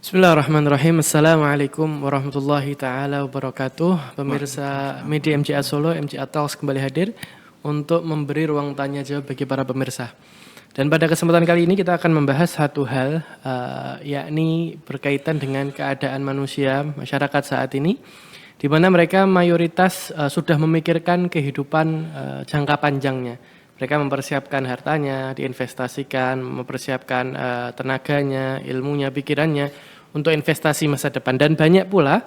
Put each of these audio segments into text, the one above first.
Bismillahirrahmanirrahim. Assalamualaikum warahmatullahi taala wabarakatuh. Pemirsa media MCA Solo, MCA Talks kembali hadir untuk memberi ruang tanya jawab bagi para pemirsa. Dan pada kesempatan kali ini kita akan membahas satu hal, yakni berkaitan dengan keadaan manusia masyarakat saat ini, di mana mereka mayoritas sudah memikirkan kehidupan jangka panjangnya. Mereka mempersiapkan hartanya, diinvestasikan, mempersiapkan tenaganya, ilmunya, pikirannya untuk investasi masa depan. Dan banyak pula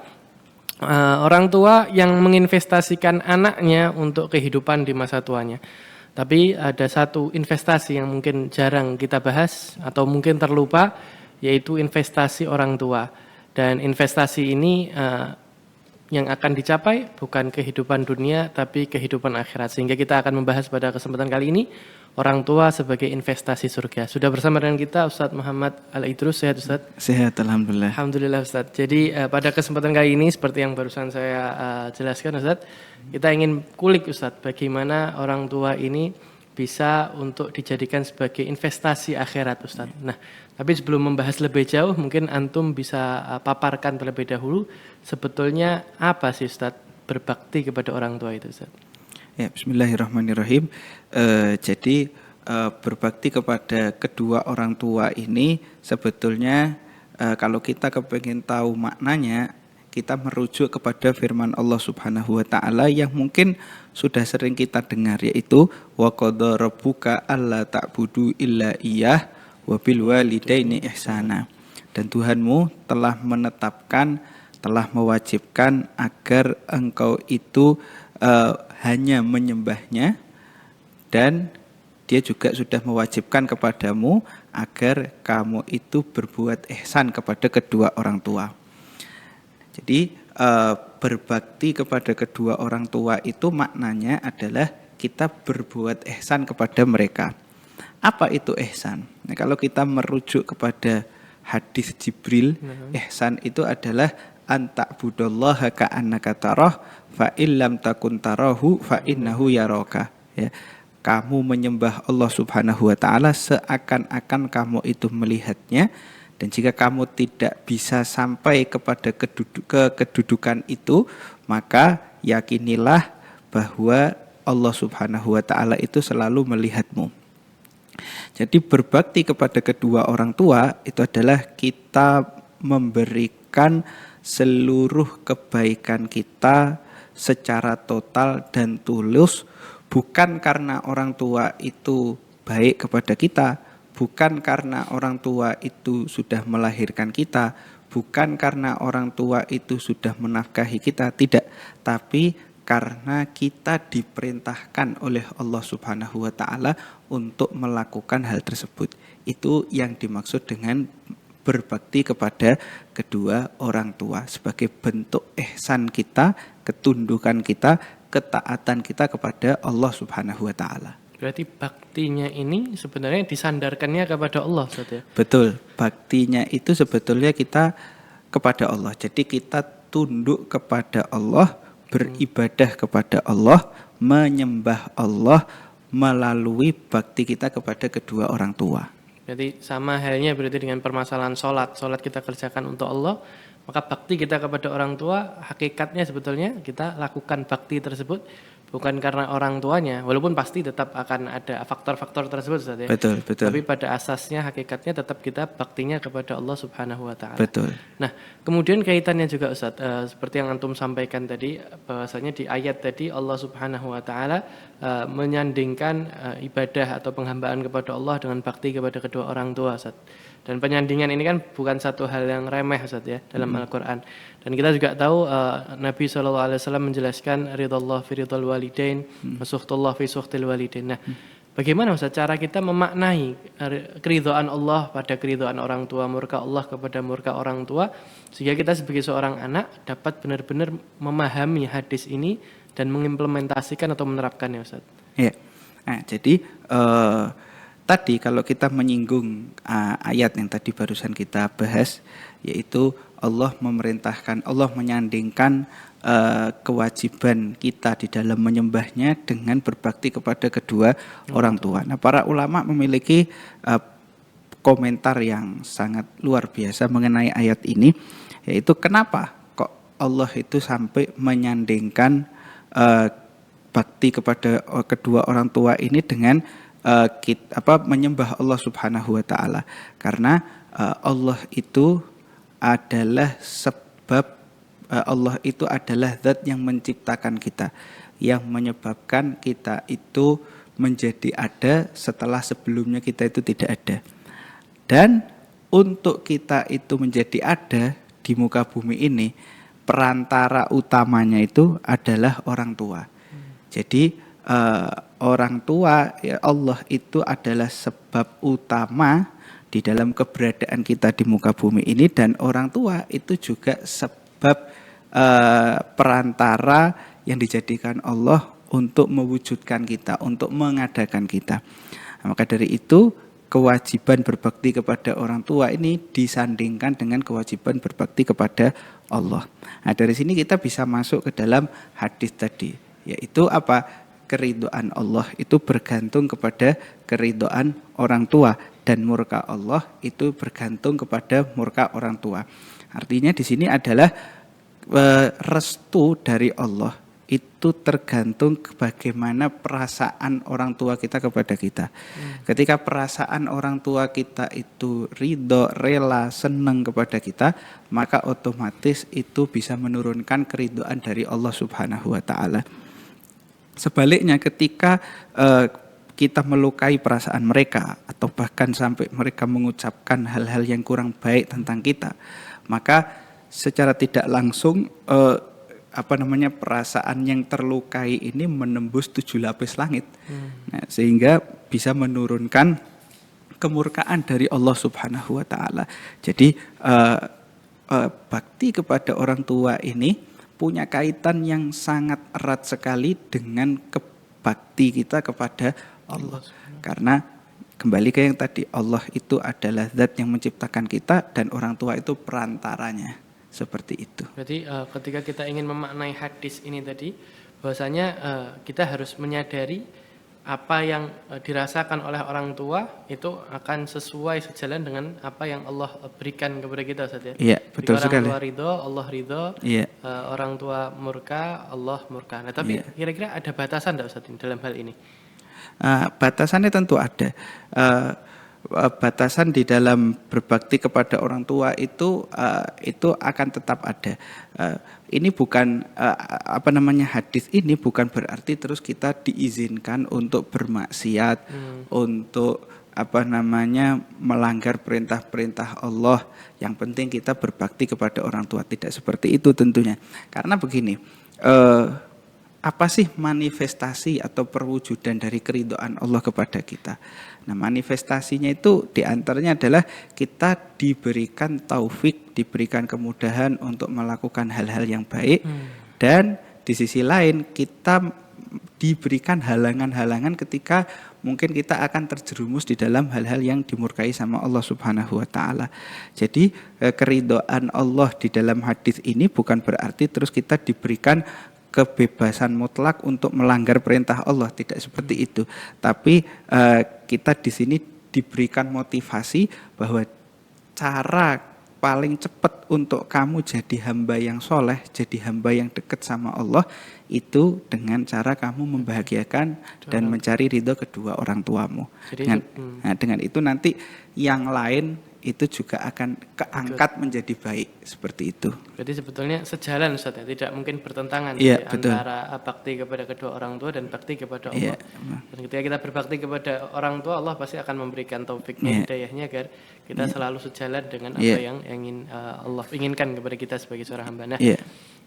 orang tua yang menginvestasikan anaknya untuk kehidupan di masa tuanya. Tapi ada satu investasi yang mungkin jarang kita bahas atau mungkin terlupa, yaitu investasi orang tua. Dan investasi ini yang akan dicapai bukan kehidupan dunia tapi kehidupan akhirat. Sehingga kita akan membahas pada kesempatan kali ini orang tua sebagai investasi surga. Sudah bersama dengan kita Ustadz Muhammad Al-Idrus. Sehat Ustadz? Sehat, Alhamdulillah. Alhamdulillah Ustadz. Jadi pada kesempatan kali ini seperti yang barusan saya jelaskan Ustadz, kita ingin kulik Ustadz bagaimana orang tua ini bisa untuk dijadikan sebagai investasi akhirat Ustadz. Nah, tapi sebelum membahas lebih jauh, mungkin Antum bisa paparkan terlebih dahulu sebetulnya apa sih Ustadz berbakti kepada orang tua itu Ustadz? Ya, Bismillahirrahmanirrahim. Jadi berbakti kepada kedua orang tua ini sebetulnya kalau kita kepengen tahu maknanya, kita merujuk kepada firman Allah Subhanahu wa taala yang mungkin sudah sering kita dengar, yaitu wa qadha rabbuka alla ta'budu illa iyyah wa bil walidaini ihsana. Dan Tuhanmu telah menetapkan, telah mewajibkan agar engkau itu hanya menyembahnya, dan dia juga sudah mewajibkan kepadamu agar kamu itu berbuat ihsan kepada kedua orang tua. Jadi berbakti kepada kedua orang tua itu maknanya adalah kita berbuat ihsan kepada mereka. Apa itu ihsan? Nah, kalau kita merujuk kepada hadis Jibril, ihsan itu adalah anta'budallaha ka'annaka tarah fa illam takun tarahu fa innahu yaraka. Ya. Kamu menyembah Allah Subhanahu wa taala seakan-akan kamu itu melihatnya. Dan jika kamu tidak bisa sampai kepada kedudukan itu, maka yakinilah bahwa Allah Subhanahu wa taala itu selalu melihatmu. Jadi berbakti kepada kedua orang tua itu adalah kita memberikan seluruh kebaikan kita secara total dan tulus, bukan karena orang tua itu baik kepada kita, bukan karena orang tua itu sudah melahirkan kita, bukan karena orang tua itu sudah menafkahi kita, tidak. Tapi karena kita diperintahkan oleh Allah Subhanahu wa taala untuk melakukan hal tersebut. Itu yang dimaksud dengan berbakti kepada kedua orang tua sebagai bentuk ihsan kita, ketundukan kita, ketaatan kita kepada Allah Subhanahu wa taala. Berarti baktinya ini sebenarnya disandarkannya kepada Allah, Ustaz ya? Betul, baktinya itu sebetulnya kita kepada Allah. Jadi kita tunduk kepada Allah, beribadah kepada Allah, menyembah Allah melalui bakti kita kepada kedua orang tua. Jadi sama halnya berarti dengan permasalahan sholat. Sholat kita kerjakan untuk Allah, maka bakti kita kepada orang tua, hakikatnya sebetulnya kita lakukan bakti tersebut bukan karena orang tuanya, walaupun pasti tetap akan ada faktor-faktor tersebut Ustaz ya. Betul. Tapi pada asasnya hakikatnya tetap kita baktinya kepada Allah Subhanahu wa taala. Betul. Nah, kemudian kaitannya juga Ustaz, seperti yang antum sampaikan tadi, bahwasanya di ayat tadi Allah Subhanahu wa taala menyandingkan ibadah atau penghambaan kepada Allah dengan bakti kepada kedua orang tua Ustaz. Dan penyandingan ini kan bukan satu hal yang remeh Ustaz ya dalam Al-Qur'an. Dan kita juga tahu Nabi SAW menjelaskan ridallah fi ridal walidain, suhtullah fi suhtil walidain. Nah, bagaimana Ustaz cara kita memaknai keridhaan Allah pada keridhaan orang tua, murka Allah kepada murka orang tua, sehingga kita sebagai seorang anak dapat benar-benar memahami hadis ini dan mengimplementasikan atau menerapkannya Ustaz. Ya. Nah, jadi tadi kalau kita menyinggung ayat yang tadi barusan kita bahas, yaitu Allah memerintahkan, Allah menyandingkan kewajiban kita di dalam menyembahnya dengan berbakti kepada kedua orang tua. Nah, para ulama memiliki komentar yang sangat luar biasa mengenai ayat ini, yaitu kenapa kok Allah itu sampai menyandingkan bakti kepada kedua orang tua ini dengan menyembah Allah Subhanahu wa taala. Karena Allah itu adalah sebab, Allah itu adalah zat yang menciptakan kita, yang menyebabkan kita itu menjadi ada setelah sebelumnya kita itu tidak ada. Dan untuk kita itu menjadi ada di muka bumi ini, perantara utamanya itu adalah orang tua. Jadi orang tua, ya Allah itu adalah sebab utama di dalam keberadaan kita di muka bumi ini, dan orang tua itu juga sebab perantara yang dijadikan Allah untuk mewujudkan kita, untuk mengadakan kita. Nah, maka dari itu kewajiban berbakti kepada orang tua ini disandingkan dengan kewajiban berbakti kepada Allah. Nah, dari sini kita bisa masuk ke dalam hadis tadi, yaitu apa? Keridhaan Allah itu bergantung kepada keridhaan orang tua, dan murka Allah itu bergantung kepada murka orang tua. Artinya di sini adalah restu dari Allah itu tergantung bagaimana perasaan orang tua kita kepada kita. Ketika perasaan orang tua kita itu ridho, rela, senang kepada kita, maka otomatis itu bisa menurunkan keridhaan dari Allah Subhanahu wa taala. Sebaliknya, ketika kita melukai perasaan mereka, atau bahkan sampai mereka mengucapkan hal-hal yang kurang baik tentang kita, maka secara tidak langsung perasaan yang terlukai ini menembus 7 lapis langit. Nah, sehingga bisa menurunkan kemurkaan dari Allah Subhanahu wa taala. Jadi bakti kepada orang tua ini punya kaitan yang sangat erat sekali dengan bakti kita kepada Allah. Karena kembali ke yang tadi, Allah itu adalah zat yang menciptakan kita, dan orang tua itu perantaranya. Seperti itu. Berarti ketika kita ingin memaknai hadis ini tadi, bahwasanya kita harus menyadari apa yang dirasakan oleh orang tua itu akan sesuai sejalan dengan apa yang Allah berikan kepada kita, Ustaz ya. Iya, betul sekali. Orang tua ridho, Allah ridho. Iya. Orang tua murka, Allah murka. Nah, tapi kira-kira ada batasan enggak, Ustaz, dalam hal ini? Batasannya tentu ada. Batasan di dalam berbakti kepada orang tua itu akan tetap ada. Ini bukan hadis ini bukan berarti terus kita diizinkan untuk bermaksiat, untuk melanggar perintah-perintah Allah. Yang penting kita berbakti kepada orang tua. Tidak seperti itu tentunya. Karena begini, apa sih manifestasi atau perwujudan dari keridhaan Allah kepada kita? Nah, manifestasinya itu diantaranya adalah kita diberikan taufik, diberikan kemudahan untuk melakukan hal-hal yang baik, dan di sisi lain kita diberikan halangan-halangan ketika mungkin kita akan terjerumus di dalam hal-hal yang dimurkai sama Allah Subhanahu wa taala. Jadi keridhaan Allah di dalam hadis ini bukan berarti terus kita diberikan kebebasan mutlak untuk melanggar perintah Allah, tidak seperti itu. Tapi kita di sini diberikan motivasi bahwa cara paling cepat untuk kamu jadi hamba yang soleh, jadi hamba yang dekat sama Allah, itu dengan cara kamu membahagiakan dan mencari ridho kedua orang tuamu. Dengan itu nanti yang lain itu juga akan keangkat menjadi baik, seperti itu. Berarti sebetulnya sejalan, Ustaz, ya? Tidak mungkin bertentangan antara bakti kepada kedua orang tua dan bakti kepada Allah. Dan ketika kita berbakti kepada orang tua, Allah pasti akan memberikan taufiknya, hidayahnya agar kita selalu sejalan dengan apa yang ingin Allah inginkan kepada kita sebagai seorang hamba. Nah,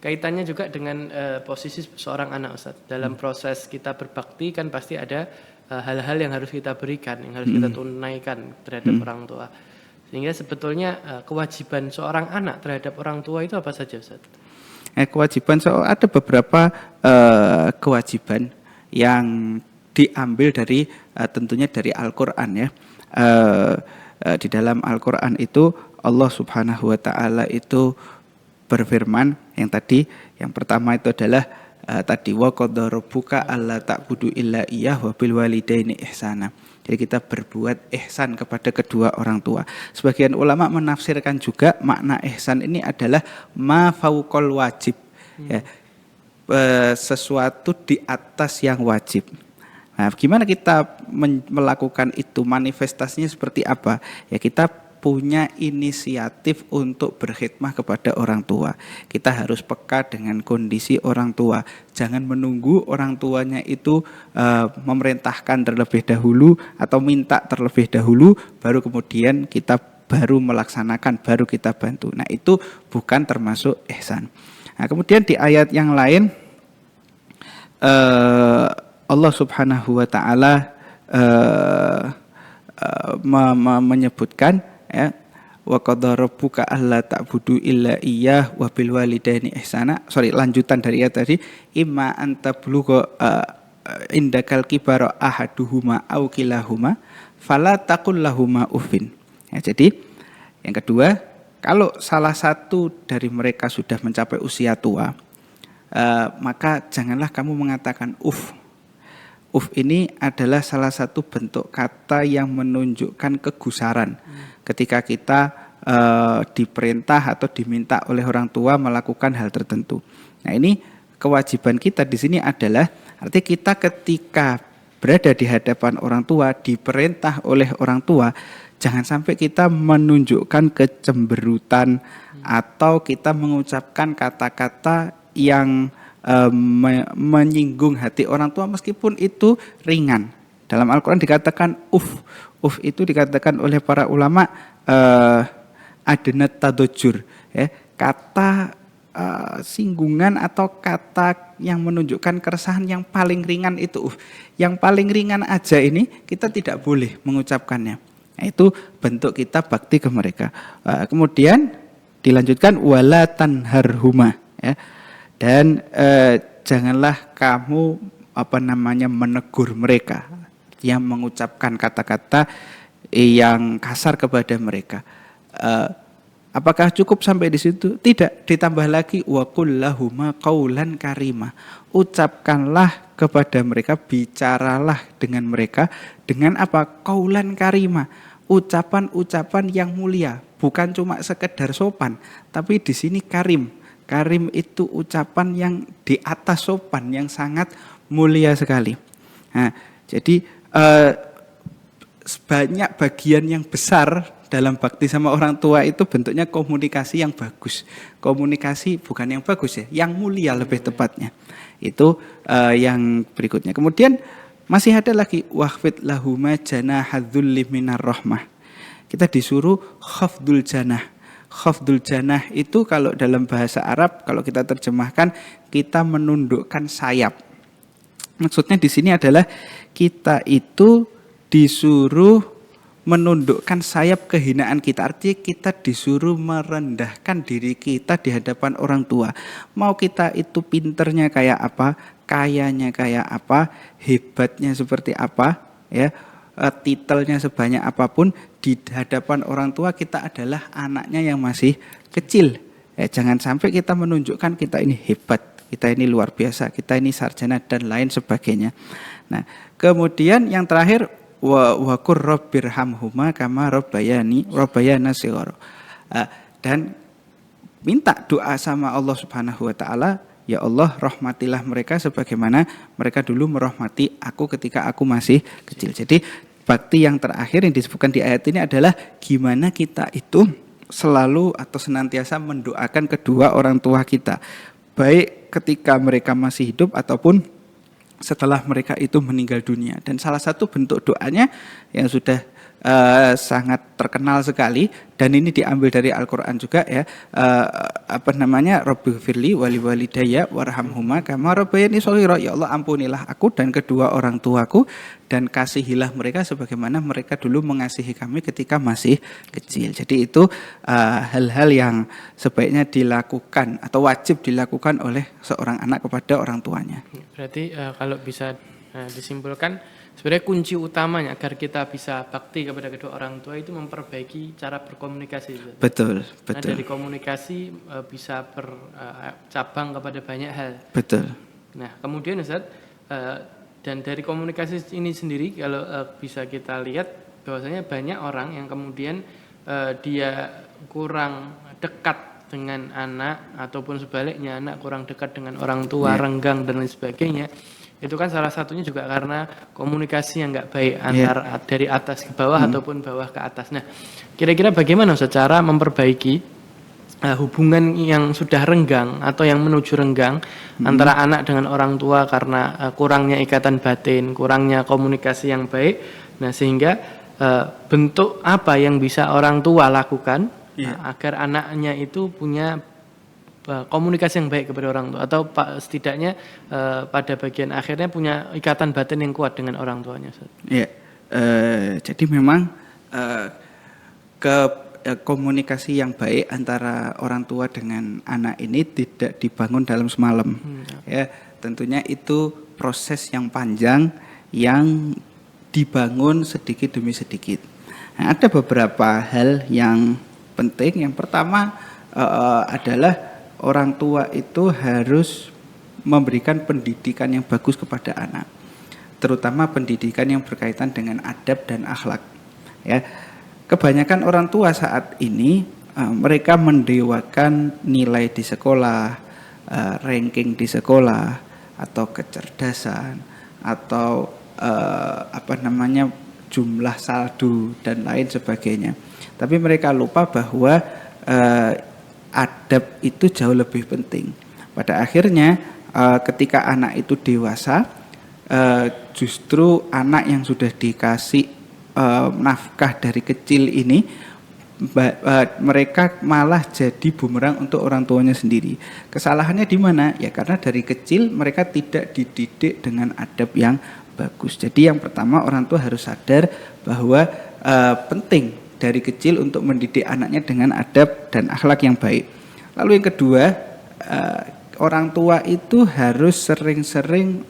kaitannya juga dengan posisi seorang anak, Ustaz. Dalam proses kita berbakti kan pasti ada hal-hal yang harus kita berikan, yang harus kita tunaikan terhadap orang tua. Sehingga sebetulnya kewajiban seorang anak terhadap orang tua itu apa saja, Ustaz? Kewajiban ada beberapa kewajiban yang diambil dari tentunya dari Al-Qur'an ya. Di dalam Al-Qur'an itu Allah Subhanahu wa taala itu berfirman yang pertama itu adalah wa qadara rabbuka alla ta'budu illa iyyah wa bil walidaini ihsana. Jadi kita berbuat ihsan kepada kedua orang tua. Sebagian ulama menafsirkan juga makna ihsan ini adalah ma fauqal wajib. Ya, sesuatu di atas yang wajib. Nah, gimana kita melakukan itu? Manifestasinya seperti apa? Ya, kita punya inisiatif untuk berkhidmah kepada orang tua. Kita harus peka dengan kondisi orang tua. Jangan menunggu orang tuanya itu memerintahkan terlebih dahulu atau minta terlebih dahulu, baru kemudian kita baru melaksanakan, baru kita bantu. Nah, itu bukan termasuk ihsan. Nah, kemudian di ayat yang lain Allah Subhanahu wa taala menyebutkan, ya, wa qadara rabbuka alla ta'budu illa iyyah wa bil walidaini ihsana. Lanjutan dari ayat tadi, imma anta blugha indakal kibara ahaduhuma aw kilahuma fala taqul lahuma uffin. Ya, jadi yang kedua, kalau salah satu dari mereka sudah mencapai usia tua, maka janganlah kamu mengatakan uff. Uff ini adalah salah satu bentuk kata yang menunjukkan kegusaran. Ketika kita diperintah atau diminta oleh orang tua melakukan hal tertentu. Nah, ini kewajiban kita di sini adalah, artinya kita ketika berada di hadapan orang tua, diperintah oleh orang tua, jangan sampai kita menunjukkan kecemberutan atau kita mengucapkan kata-kata yang menyinggung hati orang tua meskipun itu ringan. Dalam Al-Quran dikatakan uff. Uff itu dikatakan oleh para ulama adnat tadojur, ya, kata singgungan atau kata yang menunjukkan keresahan yang paling ringan itu uff. Yang paling ringan aja ini kita tidak boleh mengucapkannya. Nah, itu bentuk kita bakti ke mereka. Kemudian dilanjutkan wala tanharhuma, ya. Dan janganlah kamu menegur mereka, yang mengucapkan kata-kata yang kasar kepada mereka. Apakah cukup sampai di situ? Tidak, ditambah lagi wa qul lahuma qaulan karima. Ucapkanlah kepada mereka, bicaralah dengan mereka dengan apa? Qaulan karima. Ucapan-ucapan yang mulia, bukan cuma sekedar sopan, tapi di sini karim. Karim itu ucapan yang di atas sopan, yang sangat mulia sekali. Nah, jadi banyak bagian yang besar dalam bakti sama orang tua itu bentuknya komunikasi yang bagus. Komunikasi bukan yang bagus, ya, yang mulia lebih tepatnya. Itu yang berikutnya. Kemudian masih ada lagi wahfid lahuma janahadzulli minar rahmah. Kita disuruh khafdul janah. Khafdul janah itu kalau dalam bahasa Arab, kalau kita terjemahkan, kita menundukkan sayap. Maksudnya di sini adalah kita itu disuruh menundukkan sayap kehinaan kita. Artinya kita disuruh merendahkan diri kita di hadapan orang tua. Mau kita itu pinternya kayak apa, kayanya kayak apa, hebatnya seperti apa, ya, titelnya sebanyak apapun, di hadapan orang tua kita adalah anaknya yang masih kecil. Jangan sampai kita menunjukkan kita ini hebat, kita ini luar biasa, kita ini sarjana dan lain sebagainya. Nah, kemudian yang terakhir wa qur rabbirhamhuma kama rabbayana shighara. Dan minta doa sama Allah Subhanahu wa taala, ya Allah, rahmatilah mereka sebagaimana mereka dulu merahmati aku ketika aku masih kecil. Jadi bakti yang terakhir yang disebutkan di ayat ini adalah gimana kita itu selalu atau senantiasa mendoakan kedua orang tua kita, baik ketika mereka masih hidup ataupun setelah mereka itu meninggal dunia. Dan salah satu bentuk doanya yang sudah sangat terkenal sekali, dan ini diambil dari Al-Quran juga, ya, Rabbighfirli wali walidayya warhamhuma kama rabbayani shaghira. Ya Allah, ampunilah aku dan kedua orang tuaku dan kasihilah mereka sebagaimana mereka dulu mengasihi kami ketika masih kecil. Jadi itu hal-hal yang sebaiknya dilakukan atau wajib dilakukan oleh seorang anak kepada orang tuanya. Berarti kalau bisa disimpulkan, sebenarnya kunci utamanya agar kita bisa bakti kepada kedua orang tua itu memperbaiki cara berkomunikasi. Betul. Nah, dari komunikasi bisa bercabang kepada banyak hal. Betul. Nah, kemudian Ustaz, Dan dari komunikasi ini sendiri kalau bisa kita lihat bahwasanya banyak orang yang kemudian dia kurang dekat dengan anak ataupun sebaliknya anak kurang dekat dengan orang tua, renggang dan lain sebagainya. Itu kan salah satunya juga karena komunikasi yang nggak baik antara dari atas ke bawah ataupun bawah ke atas. Nah, kira-kira bagaimana secara memperbaiki hubungan yang sudah renggang atau yang menuju renggang antara anak dengan orang tua karena kurangnya ikatan batin, kurangnya komunikasi yang baik. Nah, sehingga bentuk apa yang bisa orang tua lakukan agar anaknya itu punya komunikasi yang baik kepada orang tua atau setidaknya pada bagian akhirnya punya ikatan batin yang kuat dengan orang tuanya. Iya, jadi memang komunikasi yang baik antara orang tua dengan anak ini tidak dibangun dalam semalam. Ya, tentunya itu proses yang panjang yang dibangun sedikit demi sedikit. Nah, ada beberapa hal yang penting. Yang pertama adalah orang tua itu harus memberikan pendidikan yang bagus kepada anak, terutama pendidikan yang berkaitan dengan adab dan akhlak. Ya, kebanyakan orang tua saat ini mereka mendewakan nilai di sekolah, ranking di sekolah, atau kecerdasan, atau jumlah saldo dan lain sebagainya. Tapi mereka lupa bahwa adab itu jauh lebih penting. Pada akhirnya ketika anak itu dewasa, justru anak yang sudah dikasih nafkah dari kecil ini, mereka malah jadi bumerang untuk orang tuanya sendiri. Kesalahannya di mana? Ya karena dari kecil mereka tidak dididik dengan adab yang bagus. Jadi yang pertama orang tua harus sadar bahwa penting dari kecil untuk mendidik anaknya dengan adab dan akhlak yang baik. Lalu yang kedua, orang tua itu harus sering-sering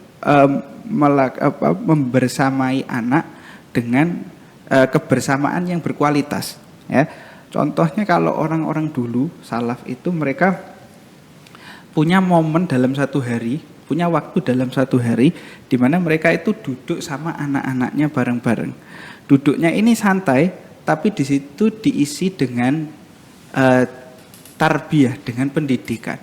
membersamai anak dengan kebersamaan yang berkualitas. Ya, contohnya kalau orang-orang dulu salaf itu mereka punya momen dalam satu hari, punya waktu dalam satu hari, di mana mereka itu duduk sama anak-anaknya bareng-bareng. Duduknya ini santai, tapi di situ diisi dengan tarbiyah, dengan pendidikan.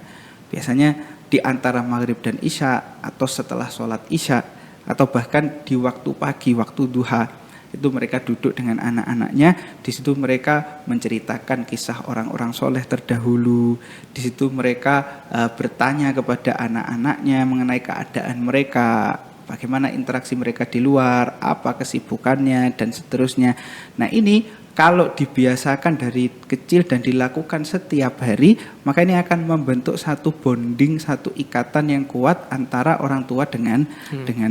Biasanya di antara maghrib dan isya, atau setelah sholat isya, atau bahkan di waktu pagi, waktu duha, itu mereka duduk dengan anak-anaknya. Di situ mereka menceritakan kisah orang-orang soleh terdahulu. Di situ mereka bertanya kepada anak-anaknya mengenai keadaan mereka, bagaimana interaksi mereka di luar, apa kesibukannya, dan seterusnya. Nah ini kalau dibiasakan dari kecil dan dilakukan setiap hari, maka ini akan membentuk satu bonding, satu ikatan yang kuat antara orang tua dengan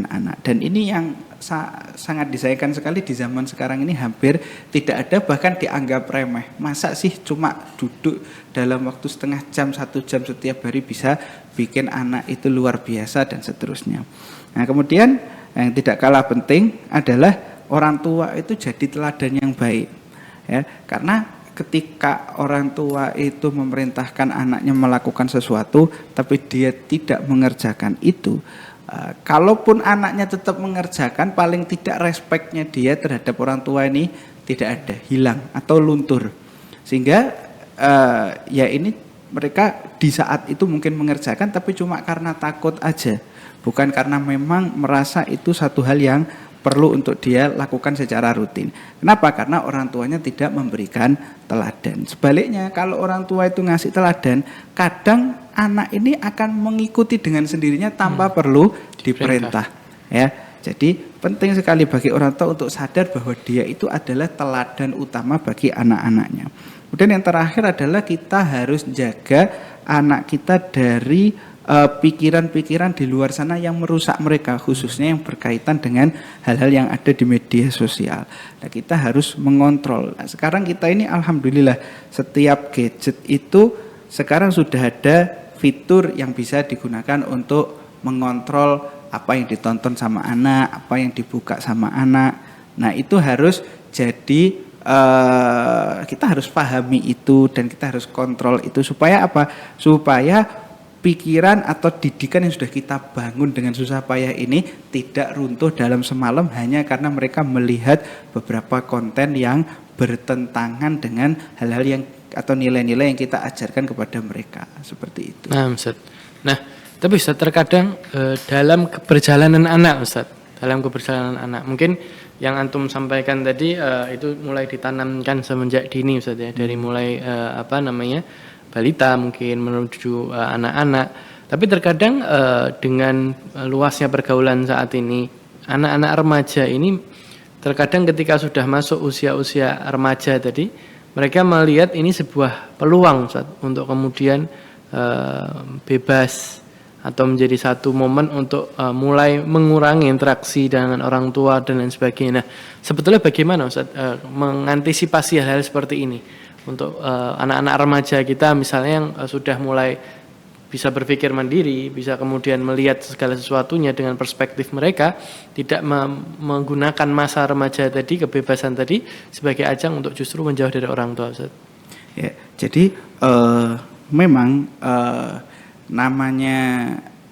anak. Dan ini yang sangat disayangkan sekali di zaman sekarang ini, hampir tidak ada, bahkan dianggap remeh. Masa sih cuma duduk dalam waktu setengah jam, 1 jam setiap hari bisa bikin anak itu luar biasa dan seterusnya. Nah kemudian yang tidak kalah penting adalah orang tua itu jadi teladan yang baik. Ya, karena ketika orang tua itu memerintahkan anaknya melakukan sesuatu tapi dia tidak mengerjakan itu, kalaupun anaknya tetap mengerjakan, paling tidak respeknya dia terhadap orang tua ini tidak ada, hilang atau luntur. Sehingga ya ini mereka di saat itu mungkin mengerjakan tapi cuma karena takut aja, bukan karena memang merasa itu satu hal yang perlu untuk dia lakukan secara rutin. Kenapa? Karena orang tuanya tidak memberikan teladan. Sebaliknya, kalau orang tua itu ngasih teladan, kadang anak ini akan mengikuti dengan sendirinya tanpa perlu diperintah. Ya, jadi penting sekali bagi orang tua untuk sadar bahwa dia itu adalah teladan utama bagi anak-anaknya. Kemudian yang terakhir adalah kita harus jaga anak kita dari pikiran-pikiran di luar sana yang merusak mereka, khususnya yang berkaitan dengan hal-hal yang ada di media sosial. Nah, kita harus mengontrol. Nah, sekarang kita ini alhamdulillah setiap gadget itu sekarang sudah ada fitur yang bisa digunakan untuk mengontrol apa yang ditonton sama anak, apa yang dibuka sama anak. Nah, itu harus jadi kita harus pahami itu dan kita harus kontrol itu supaya apa? Supaya pikiran atau didikan yang sudah kita bangun dengan susah payah ini tidak runtuh dalam semalam hanya karena mereka melihat beberapa konten yang bertentangan dengan hal-hal yang atau nilai-nilai yang kita ajarkan kepada mereka, seperti itu. Nah, Ustaz. Nah, tapi Ustaz terkadang dalam keberjalanan anak, Ustaz, dalam keberjalanan anak, mungkin yang antum sampaikan tadi itu mulai ditanamkan semenjak dini, Ustaz ya, dari mulai balita mungkin menuju anak-anak. Tapi terkadang dengan luasnya pergaulan saat ini, anak-anak remaja ini terkadang ketika sudah masuk usia-usia remaja tadi, mereka melihat ini sebuah peluang, Ustaz, untuk kemudian bebas atau menjadi satu momen untuk mulai mengurangi interaksi dengan orang tua dan lain sebagainya. Nah, sebetulnya bagaimana, Ustaz, mengantisipasi hal-hal seperti ini untuk anak-anak remaja kita misalnya yang sudah mulai bisa berpikir mandiri, bisa kemudian melihat segala sesuatunya dengan perspektif mereka, tidak menggunakan masa remaja tadi, kebebasan tadi sebagai ajang untuk justru menjauh dari orang tua, Ustaz. Ya, jadi memang namanya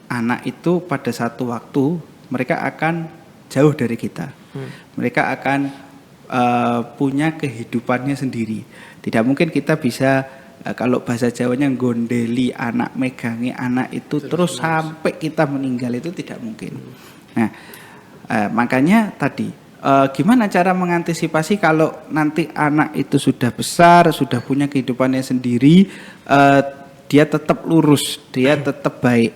anak itu pada satu waktu mereka akan jauh dari kita. Mereka akan punya kehidupannya sendiri. Tidak mungkin kita bisa kalau bahasa Jawanya gondeli anak, megangi anak itu terus sampai kita meninggal, itu tidak mungkin. Nah, makanya tadi gimana cara mengantisipasi kalau nanti anak itu sudah besar, sudah punya kehidupannya sendiri, dia tetap lurus, dia tetap baik.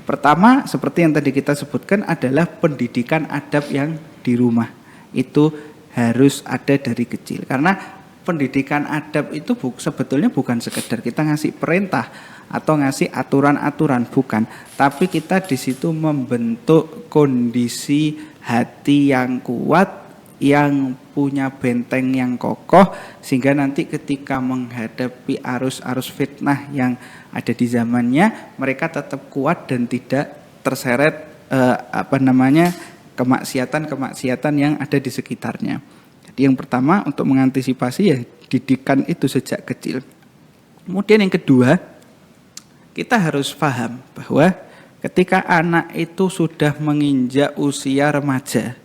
Pertama, seperti yang tadi kita sebutkan adalah pendidikan adab yang di rumah. Itu harus ada dari kecil. Karena pendidikan adab itu sebetulnya bukan sekedar kita ngasih perintah atau ngasih aturan-aturan, bukan. Tapi kita di situ membentuk kondisi hati yang kuat, yang punya benteng yang kokoh, sehingga nanti ketika menghadapi arus-arus fitnah yang ada di zamannya, mereka tetap kuat dan tidak terseret kemaksiatan-kemaksiatan yang ada di sekitarnya. Jadi yang pertama untuk mengantisipasi ya didikan itu sejak kecil. Kemudian yang kedua, kita harus paham bahwa ketika anak itu sudah menginjak usia remaja,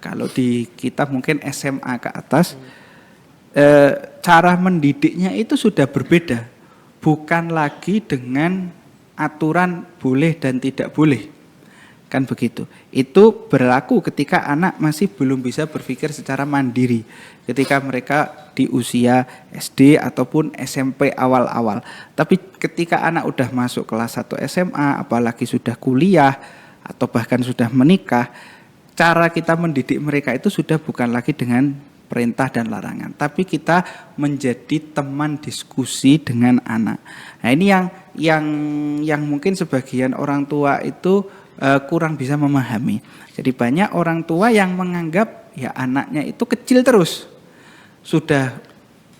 kalau di kita mungkin SMA ke atas, cara mendidiknya itu sudah berbeda. Bukan lagi dengan aturan boleh dan tidak boleh. Kan begitu. Itu berlaku ketika anak masih belum bisa berpikir secara mandiri. Ketika mereka di usia SD ataupun SMP awal-awal. Tapi ketika anak udah masuk kelas 1 SMA, apalagi sudah kuliah atau bahkan sudah menikah, cara kita mendidik mereka itu sudah bukan lagi dengan perintah dan larangan, tapi kita menjadi teman diskusi dengan anak. Nah, ini yang mungkin sebagian orang tua itu kurang bisa memahami. Jadi banyak orang tua yang menganggap ya anaknya itu kecil terus. Sudah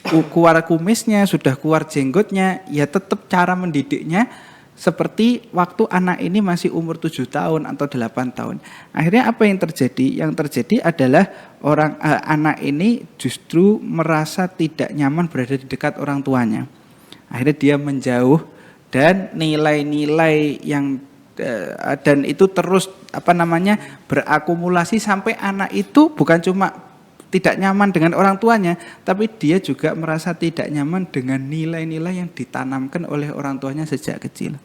keluar kumisnya, sudah keluar jenggotnya, ya tetap cara mendidiknya seperti waktu anak ini masih umur 7 tahun atau 8 tahun. Akhirnya apa yang terjadi? Yang terjadi adalah anak ini justru merasa tidak nyaman berada di dekat orang tuanya. Akhirnya dia menjauh dan nilai-nilai yang dan itu terus berakumulasi sampai anak itu bukan cuma tidak nyaman dengan orang tuanya, tapi dia juga merasa tidak nyaman dengan nilai-nilai yang ditanamkan oleh orang tuanya sejak kecil.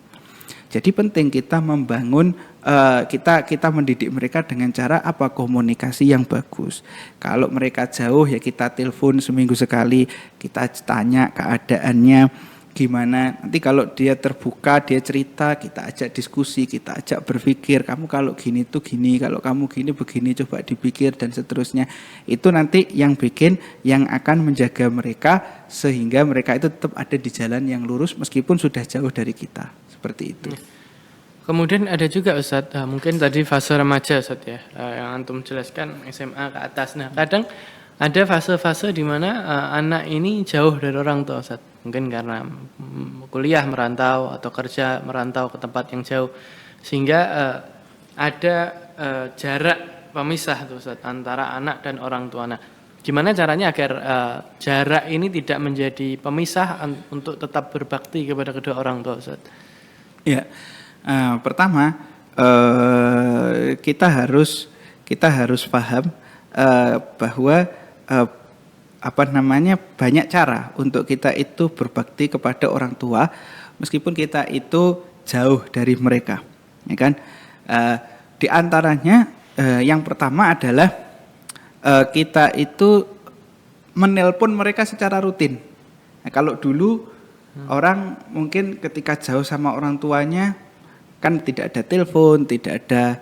Jadi penting kita membangun, kita mendidik mereka dengan cara apa? Komunikasi yang bagus. Kalau mereka jauh ya kita telepon seminggu sekali, kita tanya keadaannya gimana. Nanti kalau dia terbuka, dia cerita, kita ajak diskusi, kita ajak berpikir, kamu kalau gini tuh gini, kalau kamu gini begini, coba dipikir dan seterusnya. Itu nanti yang akan menjaga mereka sehingga mereka itu tetap ada di jalan yang lurus meskipun sudah jauh dari kita. Seperti itu. Kemudian ada juga Ustadz, mungkin tadi fase remaja Ustadz ya, yang antum jelaskan SMA ke atas. Nah, kadang ada fase-fase di mana anak ini jauh dari orang tua Ustadz. Mungkin karena kuliah merantau atau kerja merantau ke tempat yang jauh. Sehingga ada jarak pemisah tuh Ustadz, antara anak dan orang tua. Nah, gimana caranya agar jarak ini tidak menjadi pemisah untuk tetap berbakti kepada kedua orang tua Ustadz? Ya, pertama kita harus paham bahwa banyak cara untuk kita itu berbakti kepada orang tua meskipun kita itu jauh dari mereka, ya kan? Di antaranya yang pertama adalah kita itu menelpon mereka secara rutin. Nah, kalau dulu orang mungkin ketika jauh sama orang tuanya kan tidak ada telepon, tidak ada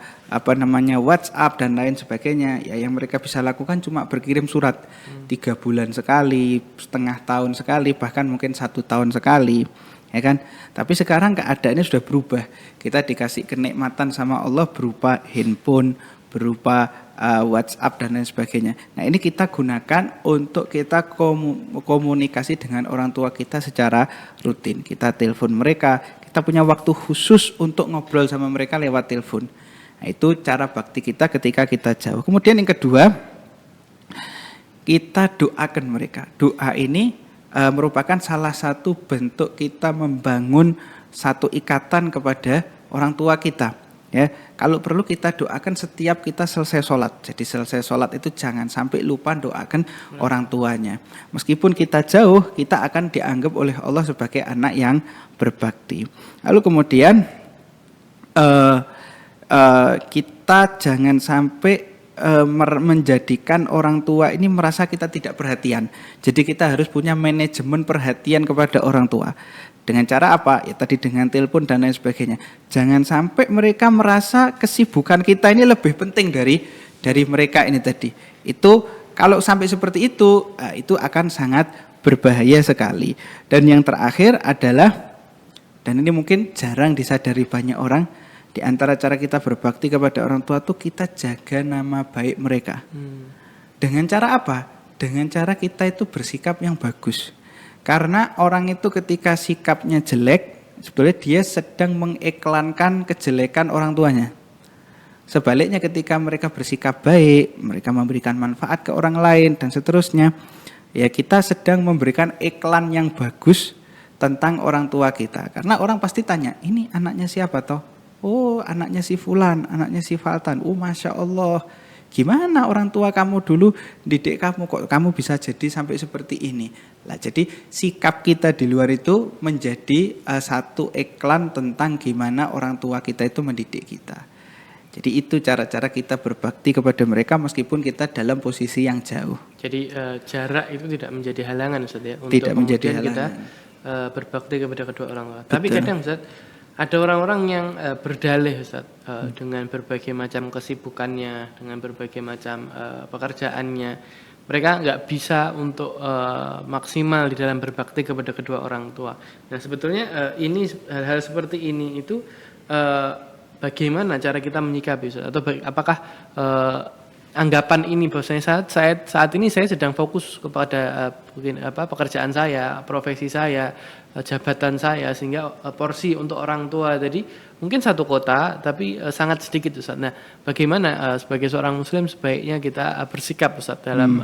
WhatsApp dan lain sebagainya. Ya yang mereka bisa lakukan cuma berkirim surat 3 bulan sekali, setengah tahun sekali, bahkan mungkin 1 tahun sekali, ya kan? Tapi sekarang keadaannya sudah berubah. Kita dikasih kenikmatan sama Allah berupa handphone, berupa WhatsApp dan lain sebagainya. Nah ini kita gunakan untuk kita komunikasi dengan orang tua kita secara rutin. Kita telepon mereka, kita punya waktu khusus untuk ngobrol sama mereka lewat telepon. Nah itu cara bakti kita ketika kita jauh. Kemudian yang kedua, kita doakan mereka. Doa ini merupakan salah satu bentuk kita membangun satu ikatan kepada orang tua kita. Ya, kalau perlu kita doakan setiap kita selesai sholat. Jadi selesai sholat itu jangan sampai lupa doakan orang tuanya. Meskipun kita jauh, kita akan dianggap oleh Allah sebagai anak yang berbakti. Lalu kemudian kita jangan sampai menjadikan orang tua ini merasa kita tidak perhatian. Jadi kita harus punya manajemen perhatian kepada orang tua. Dengan cara apa? Ya tadi dengan telepon dan lain sebagainya. Jangan sampai mereka merasa kesibukan kita ini lebih penting dari mereka ini tadi. Itu kalau sampai seperti itu akan sangat berbahaya sekali. Dan yang terakhir adalah, dan ini mungkin jarang disadari banyak orang, di antara cara kita berbakti kepada orang tua itu kita jaga nama baik mereka. Dengan cara apa? Dengan cara kita itu bersikap yang bagus. Karena orang itu ketika sikapnya jelek, sebetulnya dia sedang mengiklankan kejelekan orang tuanya. Sebaliknya ketika mereka bersikap baik, mereka memberikan manfaat ke orang lain dan seterusnya, ya kita sedang memberikan iklan yang bagus tentang orang tua kita. Karena orang pasti tanya, ini anaknya siapa toh? Oh anaknya si Fulan, anaknya si Faltan. Oh Masya Allah, gimana orang tua kamu dulu didik kamu, kok kamu bisa jadi sampai seperti ini. Lah jadi sikap kita di luar itu menjadi satu iklan tentang gimana orang tua kita itu mendidik kita. Jadi itu cara-cara kita berbakti kepada mereka meskipun kita dalam posisi yang jauh. Jadi jarak itu tidak menjadi halangan Ustaz ya, untuk Tidak menjadi kemudian kita halangan. berbakti kepada kedua orang tua. Betul. Tapi kadang Ustaz ada orang-orang yang berdalih Ustaz dengan berbagai macam kesibukannya, dengan berbagai macam pekerjaannya. Mereka nggak bisa untuk maksimal di dalam berbakti kepada kedua orang tua. Nah sebetulnya ini hal-hal seperti ini itu bagaimana cara kita menyikapi Ustaz? Atau apakah anggapan ini bahwasanya saat ini saya sedang fokus kepada pekerjaan saya, profesi saya, jabatan saya, sehingga porsi untuk orang tua tadi mungkin satu kota tapi sangat sedikit Ustaz. Nah, bagaimana sebagai seorang muslim sebaiknya kita bersikap Ustaz dalam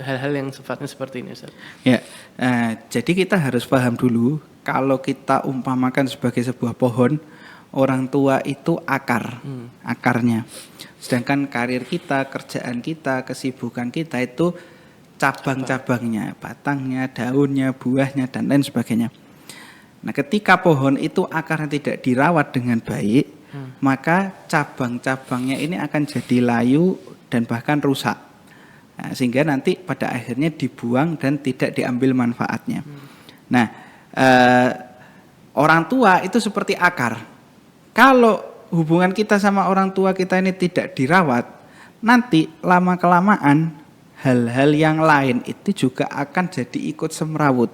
hal-hal yang sifatnya seperti ini Ustaz? Ya, jadi kita harus paham dulu kalau kita umpamakan sebagai sebuah pohon, orang tua itu akarnya. Sedangkan karir kita, kerjaan kita, kesibukan kita itu cabang-cabangnya, batangnya, daunnya, buahnya, dan lain sebagainya. Nah ketika pohon itu akarnya tidak dirawat dengan baik, maka cabang-cabangnya ini akan jadi layu dan bahkan rusak. Nah, sehingga nanti pada akhirnya dibuang dan tidak diambil manfaatnya. Nah orang tua itu seperti akar. Kalau hubungan kita sama orang tua kita ini tidak dirawat, nanti lama-kelamaan hal-hal yang lain itu juga akan jadi ikut semrawut.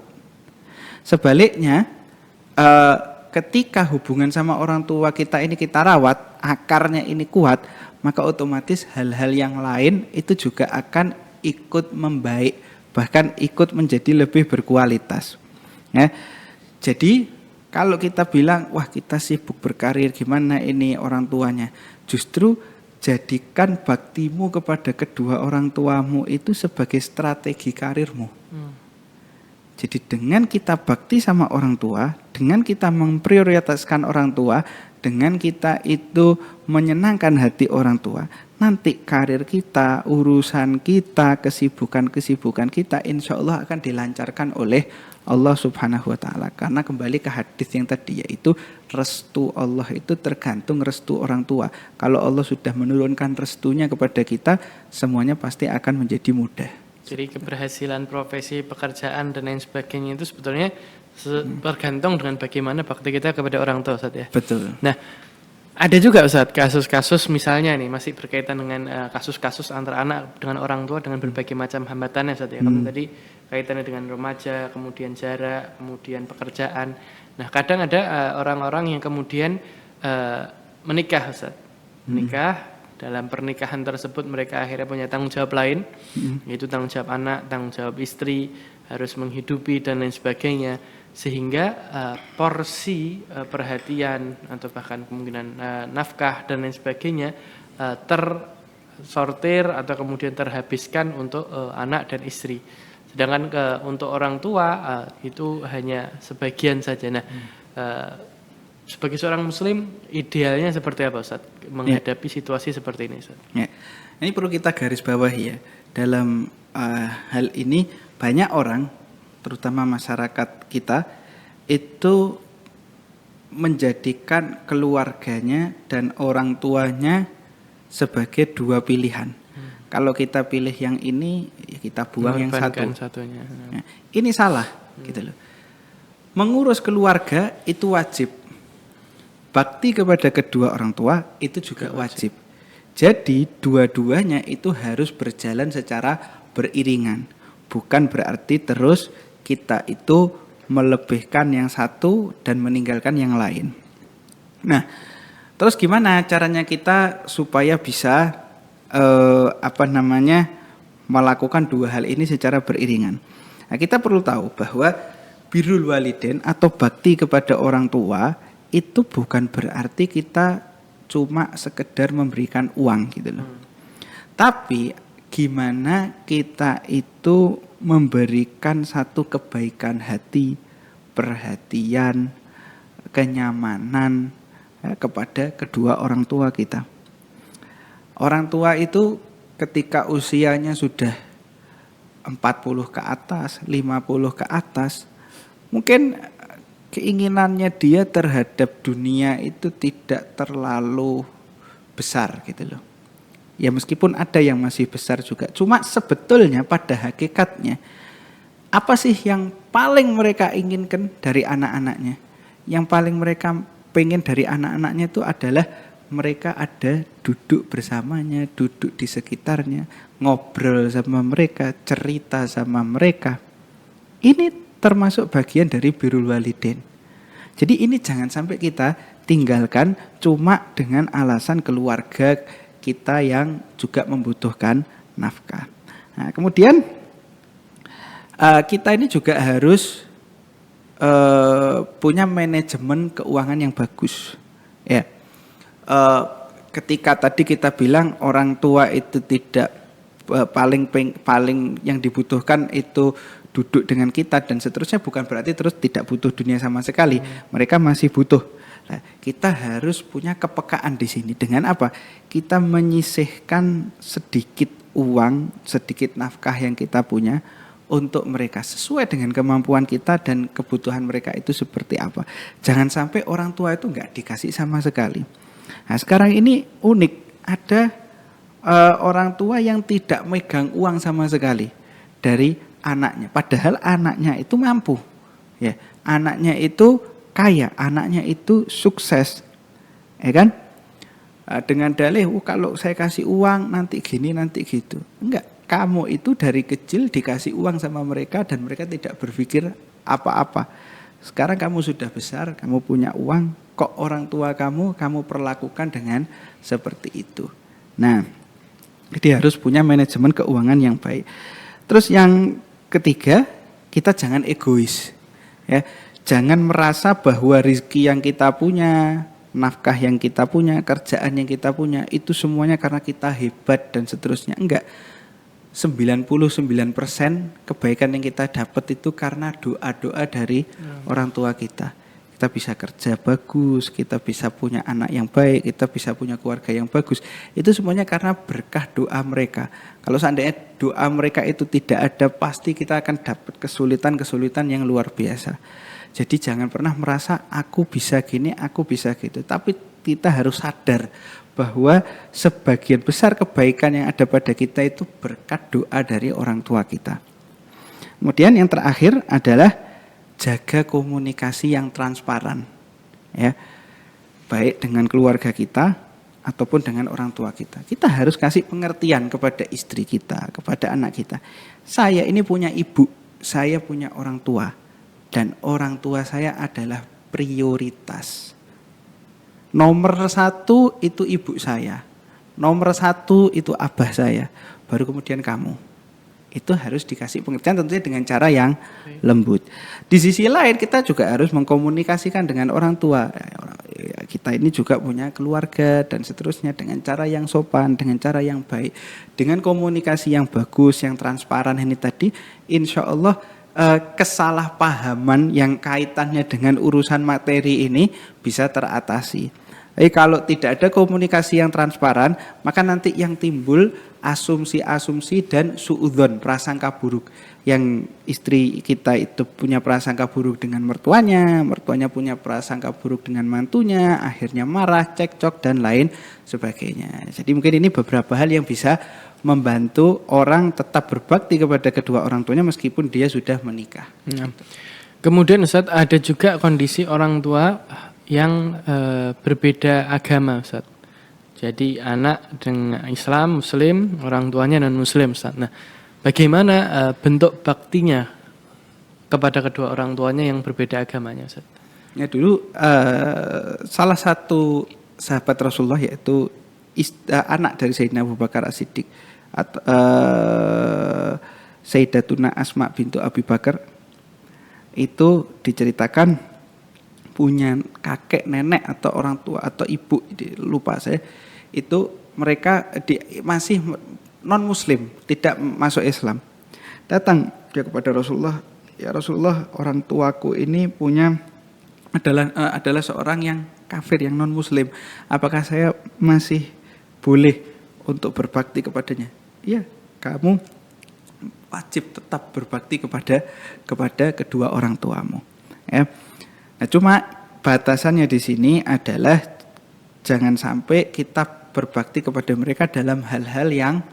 Sebaliknya, ketika hubungan sama orang tua kita ini kita rawat, akarnya ini kuat, maka otomatis hal-hal yang lain itu juga akan ikut membaik, bahkan ikut menjadi lebih berkualitas. Ya. Jadi kalau kita bilang, wah kita sibuk berkarir, gimana ini orang tuanya? Justru jadikan baktimu kepada kedua orang tuamu itu sebagai strategi karirmu. Jadi dengan kita bakti sama orang tua, dengan kita memprioritaskan orang tua, dengan kita itu menyenangkan hati orang tua, nanti karir kita, urusan kita, kesibukan-kesibukan kita insya Allah akan dilancarkan oleh Allah Subhanahu wa Ta'ala. Karena kembali ke hadis yang tadi, yaitu restu Allah itu tergantung restu orang tua. Kalau Allah sudah menurunkan restunya kepada kita, semuanya pasti akan menjadi mudah. Jadi keberhasilan profesi, pekerjaan dan lain sebagainya itu sebetulnya tergantung dengan bagaimana bakti kita kepada orang tua, Ustaz ya. Betul. Nah, ada juga Ustaz kasus-kasus misalnya nih masih berkaitan dengan kasus-kasus antara anak dengan orang tua dengan berbagai macam hambatannya, Ustaz ya. Kamu tadi kaitannya dengan remaja, kemudian jarak, kemudian pekerjaan. Nah, kadang ada orang-orang yang kemudian menikah, Ustaz. Menikah, dalam pernikahan tersebut mereka akhirnya punya tanggung jawab lain, yaitu tanggung jawab anak, tanggung jawab istri, harus menghidupi dan lain sebagainya, sehingga porsi perhatian atau bahkan kemungkinan nafkah dan lain sebagainya tersortir atau kemudian terhabiskan untuk anak dan istri. Sedangkan untuk orang tua itu hanya sebagian saja. Nah, sebagai seorang muslim idealnya seperti apa, Ustaz menghadapi situasi seperti ini, Ustaz? Ya. Ini perlu kita garis bawahi ya. Dalam hal ini banyak orang, terutama masyarakat kita, itu menjadikan keluarganya dan orang tuanya sebagai dua pilihan. Kalau kita pilih yang ini, ya kita buang yang satunya. Ya. Ini salah, gitu loh. Mengurus keluarga itu wajib. Bakti kepada kedua orang tua itu juga wajib. Jadi dua-duanya itu harus berjalan secara beriringan. Bukan berarti terus kita itu melebihkan yang satu dan meninggalkan yang lain. Nah, terus gimana caranya kita supaya bisa melakukan dua hal ini secara beriringan? Nah, kita perlu tahu bahwa birrul walidain atau bakti kepada orang tua itu bukan berarti kita cuma sekedar memberikan uang gitu loh. Tapi gimana kita itu memberikan satu kebaikan hati, perhatian, kenyamanan kepada kedua orang tua kita. Orang tua itu ketika usianya sudah 40 ke atas, 50 ke atas, mungkin keinginannya dia terhadap dunia itu tidak terlalu besar gitu loh. Ya meskipun ada yang masih besar juga. Cuma sebetulnya pada hakikatnya apa sih yang paling mereka inginkan dari anak-anaknya? Yang paling mereka pengen dari anak-anaknya itu adalah mereka ada duduk bersamanya, duduk di sekitarnya, ngobrol sama mereka, cerita sama mereka. Ini termasuk bagian dari birrul walidain. Jadi ini jangan sampai kita tinggalkan cuma dengan alasan keluarga kita yang juga membutuhkan nafkah. Nah, kemudian kita ini juga harus punya manajemen keuangan yang bagus. Ya, ketika tadi kita bilang orang tua itu tidak paling yang dibutuhkan itu duduk dengan kita dan seterusnya, bukan berarti terus tidak butuh dunia sama sekali. Mereka masih butuh. Nah, kita harus punya kepekaan di sini. Dengan apa? Kita menyisihkan sedikit uang, sedikit nafkah yang kita punya untuk mereka sesuai dengan kemampuan kita dan kebutuhan mereka itu seperti apa. Jangan sampai orang tua itu nggak dikasih sama sekali. Nah, sekarang ini unik, ada orang tua yang tidak megang uang sama sekali dari anaknya, padahal anaknya itu mampu, ya, anaknya itu kaya, anaknya itu sukses, ya kan? Dengan dalih, kalau saya kasih uang nanti gini nanti gitu. Enggak, kamu itu dari kecil dikasih uang sama mereka dan mereka tidak berpikir apa-apa. Sekarang kamu sudah besar, kamu punya uang, kok orang tua kamu perlakukan dengan seperti itu. Nah, jadi harus punya manajemen keuangan yang baik. Terus yang ketiga, kita jangan egois, ya. Jangan merasa bahwa rezeki yang kita punya, nafkah yang kita punya, kerjaan yang kita punya itu semuanya karena kita hebat dan seterusnya. Enggak. 99% kebaikan yang kita dapat itu karena doa-doa dari orang tua kita. Kita bisa kerja bagus, kita bisa punya anak yang baik, kita bisa punya keluarga yang bagus. Itu semuanya karena berkah doa mereka. Kalau seandainya doa mereka itu tidak ada, pasti kita akan dapat kesulitan-kesulitan yang luar biasa. Jadi jangan pernah merasa aku bisa gini, aku bisa gitu. Tapi kita harus sadar bahwa sebagian besar kebaikan yang ada pada kita itu berkat doa dari orang tua kita. Kemudian yang terakhir adalah jaga komunikasi yang transparan, ya, baik dengan keluarga kita ataupun dengan orang tua kita. Kita harus kasih pengertian kepada istri kita, kepada anak kita. Saya ini punya ibu, saya punya orang tua, dan orang tua saya adalah prioritas. Nomor 1 itu ibu saya, nomor 1 itu abah saya, baru kemudian kamu. Itu harus dikasih pengertian tentunya dengan cara yang lembut. Di sisi lain kita juga harus mengkomunikasikan dengan orang tua. Kita ini juga punya keluarga dan seterusnya dengan cara yang sopan, dengan cara yang baik, dengan komunikasi yang bagus, yang transparan ini tadi, insya Allah kesalahpahaman yang kaitannya dengan urusan materi ini bisa teratasi. Tapi kalau tidak ada komunikasi yang transparan, maka nanti yang timbul asumsi-asumsi dan suudzon, prasangka buruk. Yang istri kita itu punya prasangka buruk dengan mertuanya, mertuanya punya prasangka buruk dengan mantunya, akhirnya marah, cekcok dan lain sebagainya. Jadi mungkin ini beberapa hal yang bisa membantu orang tetap berbakti kepada kedua orang tuanya meskipun dia sudah menikah. Nah, kemudian Ustaz, ada juga kondisi orang tua yang berbeda agama, Ustaz. Jadi anak dengan Islam, Muslim, orang tuanya non Muslim, Ustaz. Nah, bagaimana bentuk baktinya kepada kedua orang tuanya yang berbeda agamanya, Ustaz? Ya dulu salah satu sahabat Rasulullah yaitu anak dari Sayyidina Abu Bakar As-Siddiq, Sayyidatuna Asma bintu Abi Bakar, itu diceritakan punya kakek, nenek atau orang tua atau ibu, lupa saya, itu mereka masih non muslim, tidak masuk Islam. Datang dia kepada Rasulullah, ya Rasulullah, orang tuaku ini adalah seorang yang kafir, yang non muslim. Apakah saya masih boleh untuk berbakti kepadanya? Iya, kamu wajib tetap berbakti kepada kedua orang tuamu. Ya. Nah, cuma batasannya di sini adalah jangan sampai kita berbakti kepada mereka dalam hal-hal yang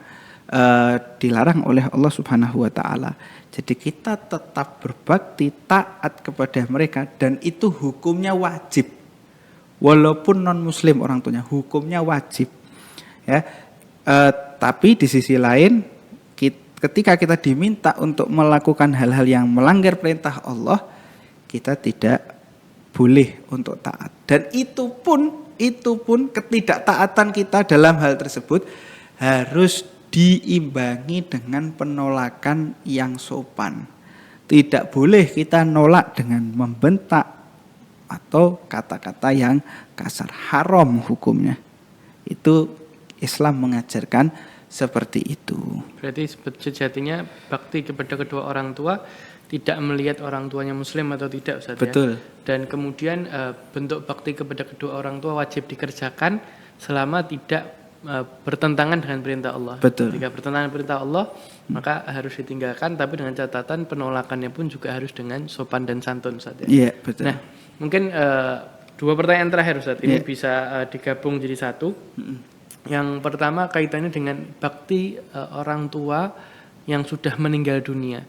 dilarang oleh Allah Subhanahu wa taala. Jadi kita tetap berbakti, taat kepada mereka, dan itu hukumnya wajib. Walaupun non muslim orang tuanya, hukumnya wajib. Ya. Tapi di sisi lain ketika kita diminta untuk melakukan hal-hal yang melanggar perintah Allah, kita tidak boleh untuk taat. Dan itu pun ketidaktaatan kita dalam hal tersebut harus diimbangi dengan penolakan yang sopan. Tidak boleh kita nolak dengan membentak atau kata-kata yang kasar. Haram hukumnya. Itu Islam mengajarkan seperti itu. Berarti sejatinya bakti kepada kedua orang tua tidak melihat orang tuanya muslim atau tidak, Ustaz. Betul. Ya? Dan kemudian bentuk bakti kepada kedua orang tua wajib dikerjakan selama tidak bertentangan dengan perintah Allah. Betul. Jika bertentangan perintah Allah, maka harus ditinggalkan, tapi dengan catatan penolakannya pun juga harus dengan sopan dan santun, Ustaz. Ya? Iya, betul. Nah, mungkin dua pertanyaan terakhir, Ustaz. Ini bisa digabung jadi satu. Yang pertama kaitannya dengan bakti orang tua yang sudah meninggal dunia.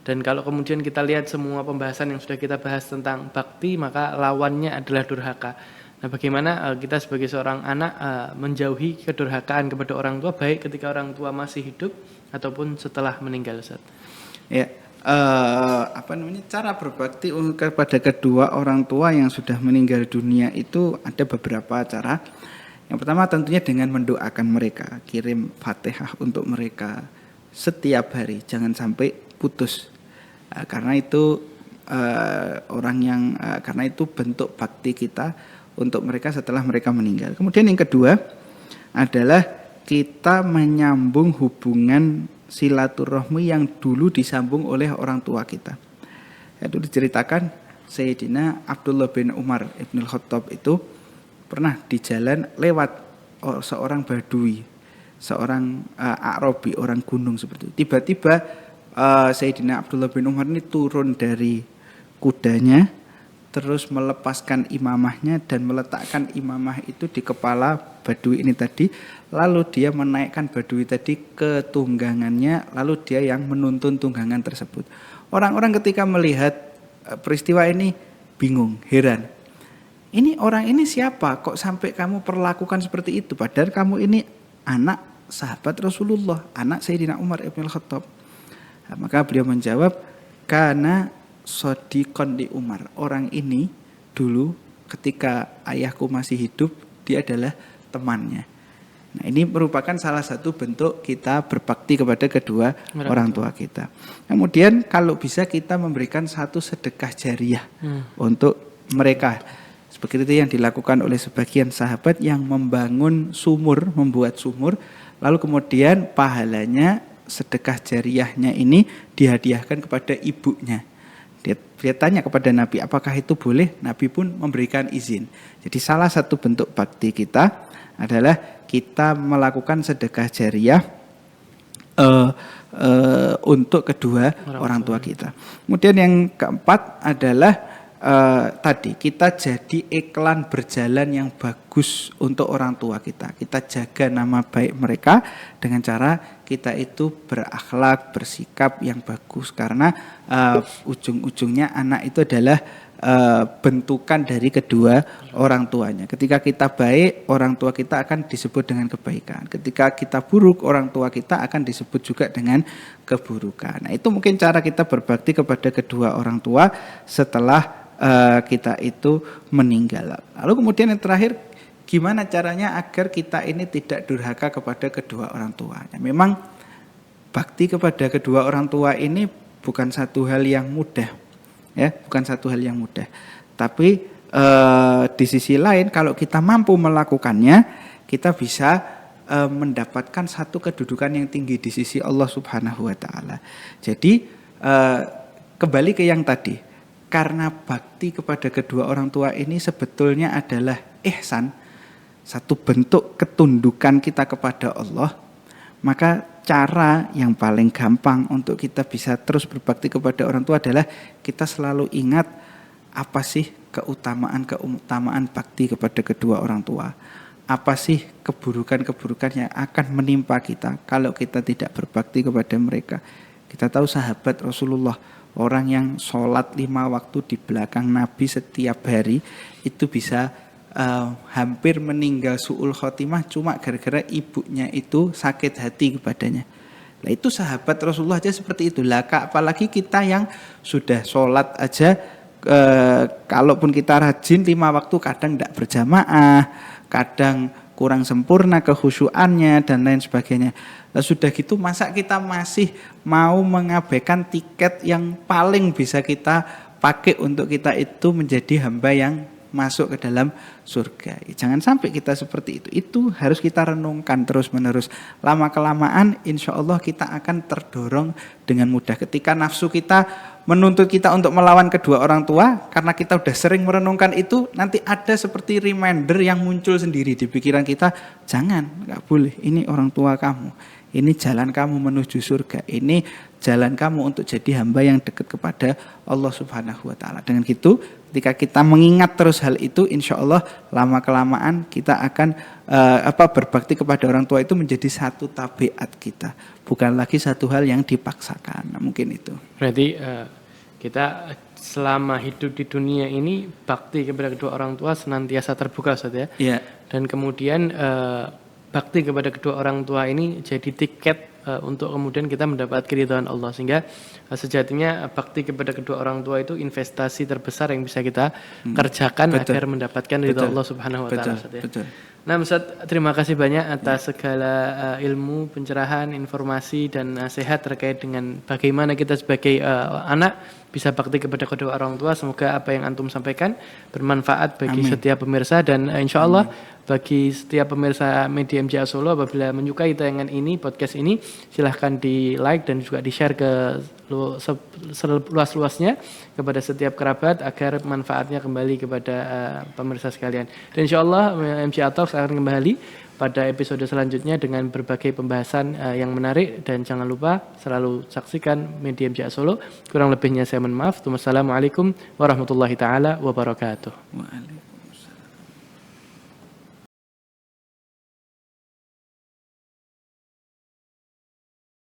Dan kalau kemudian kita lihat semua pembahasan yang sudah kita bahas tentang bakti, maka lawannya adalah durhaka. Nah, bagaimana kita sebagai seorang anak menjauhi kedurhakaan kepada orang tua, baik ketika orang tua masih hidup ataupun setelah meninggal, Ustaz? Ya, cara berbakti kepada kedua orang tua yang sudah meninggal dunia itu ada beberapa cara. Yang pertama tentunya dengan mendoakan mereka, kirim Fatihah untuk mereka setiap hari, jangan sampai putus. Karena itu karena itu bentuk bakti kita untuk mereka setelah mereka meninggal. Kemudian yang kedua adalah kita menyambung hubungan silaturahmi yang dulu disambung oleh orang tua kita. Itu diceritakan Sayyidina Abdullah bin Umar Ibnul Khattab itu pernah di jalan lewat seorang badui, seorang Arabi, orang gunung seperti itu. Tiba-tiba Sayyidina Abdullah bin Umar ini turun dari kudanya, terus melepaskan imamahnya dan meletakkan imamah itu di kepala badui ini tadi. Lalu dia menaikkan badui tadi ke tunggangannya, lalu dia yang menuntun tunggangan tersebut. Orang-orang ketika melihat peristiwa ini bingung, heran. Ini orang ini siapa? Kok sampai kamu perlakukan seperti itu? Padahal kamu ini anak sahabat Rasulullah, anak Sayyidina Umar Ibn Khattab. Nah, maka beliau menjawab, karena sodiqon di Umar. Orang ini dulu ketika ayahku masih hidup, dia adalah temannya. Nah, ini merupakan salah satu bentuk kita berbakti kepada kedua orang tua kita. Kemudian kalau bisa kita memberikan satu sedekah jariah untuk mereka. Seperti itu yang dilakukan oleh sebagian sahabat yang membangun sumur, membuat sumur, lalu kemudian pahalanya sedekah jariahnya ini dihadiahkan kepada ibunya. Dia tanya kepada Nabi, apakah itu boleh? Nabi pun memberikan izin. Jadi salah satu bentuk bakti kita adalah kita melakukan sedekah jariah untuk kedua orang tua kita. Kemudian yang keempat adalah tadi kita jadi iklan berjalan yang bagus untuk orang tua kita. Kita jaga nama baik mereka dengan cara kita itu berakhlak, bersikap yang bagus. Karena ujung-ujungnya anak itu adalah bentukan dari kedua orang tuanya. Ketika kita baik, orang tua kita akan disebut dengan kebaikan. Ketika kita buruk, orang tua kita akan disebut juga dengan keburukan. Nah, itu mungkin cara kita berbakti kepada kedua orang tua setelah kita itu meninggal. Lalu kemudian yang terakhir, gimana caranya agar kita ini tidak durhaka kepada kedua orang tua. Ya, memang bakti kepada kedua orang tua ini bukan satu hal yang mudah, ya, bukan satu hal yang mudah. Tapi di sisi lain, kalau kita mampu melakukannya, kita bisa mendapatkan satu kedudukan yang tinggi di sisi Allah Subhanahu Wa Taala. Jadi kembali ke yang tadi. Karena bakti kepada kedua orang tua ini sebetulnya adalah ihsan, satu bentuk ketundukan kita kepada Allah, maka cara yang paling gampang untuk kita bisa terus berbakti kepada orang tua adalah kita selalu ingat apa sih keutamaan bakti kepada kedua orang tua. Apa sih keburukan-keburukan yang akan menimpa kita kalau kita tidak berbakti kepada mereka. Kita tahu sahabat Rasulullah, orang yang sholat 5 waktu di belakang Nabi setiap hari itu bisa hampir meninggal su'ul khotimah cuma gara-gara ibunya itu sakit hati kepadanya. Nah, itu sahabat Rasulullah aja seperti itu. Lah apalagi kita yang sudah sholat aja, kalaupun kita rajin 5 waktu kadang tidak berjamaah, kadang kurang sempurna kekhusyuannya dan lain sebagainya. Nah, sudah gitu masa kita masih mau mengabaikan tiket yang paling bisa kita pakai untuk kita itu menjadi hamba yang masuk ke dalam surga. Jangan sampai kita seperti itu. Itu harus kita renungkan terus-menerus. Lama-kelamaan insya Allah kita akan terdorong dengan mudah. Ketika nafsu kita menuntut kita untuk melawan kedua orang tua, karena kita udah sering merenungkan itu, nanti ada seperti reminder yang muncul sendiri di pikiran kita. Jangan, gak boleh. Ini orang tua kamu. Ini jalan kamu menuju surga. Ini jalan kamu untuk jadi hamba yang dekat kepada Allah Subhanahu Wa Taala. Dengan gitu, ketika kita mengingat terus hal itu, insya Allah lama-kelamaan kita akan berbakti kepada orang tua itu menjadi satu tabiat kita. Bukan lagi satu hal yang dipaksakan. Nah, mungkin itu. Berarti kita selama hidup di dunia ini bakti kepada kedua orang tua senantiasa terbuka, Ustaz ya. Iya. Dan kemudian bakti kepada kedua orang tua ini jadi tiket untuk kemudian kita mendapat keridhaan Allah. Sehingga sejatinya bakti kepada kedua orang tua itu investasi terbesar yang bisa kita kerjakan agar mendapatkan ridha Allah Subhanahu Wa Taala. Betul. Nah, Ustaz, terima kasih banyak atas segala ilmu, pencerahan, informasi, dan nasihat terkait dengan bagaimana kita sebagai anak bisa bakti kepada kedua orang tua. Semoga apa yang antum sampaikan bermanfaat bagi Amin. setiap pemirsa dan insya Allah bagi setiap pemirsa Media MCA Solo apabila menyukai tayangan ini, podcast ini, silahkan di like dan juga di share ke seluas-luasnya kepada setiap kerabat agar manfaatnya kembali kepada pemirsa sekalian. Dan insya Allah MCA Talks akan kembali pada episode selanjutnya dengan berbagai pembahasan yang menarik dan jangan lupa selalu saksikan Media MCA Solo. Kurang lebihnya saya mohon maaf. Wassalamualaikum warahmatullahi taala wabarakatuh. Waalaikumsalam.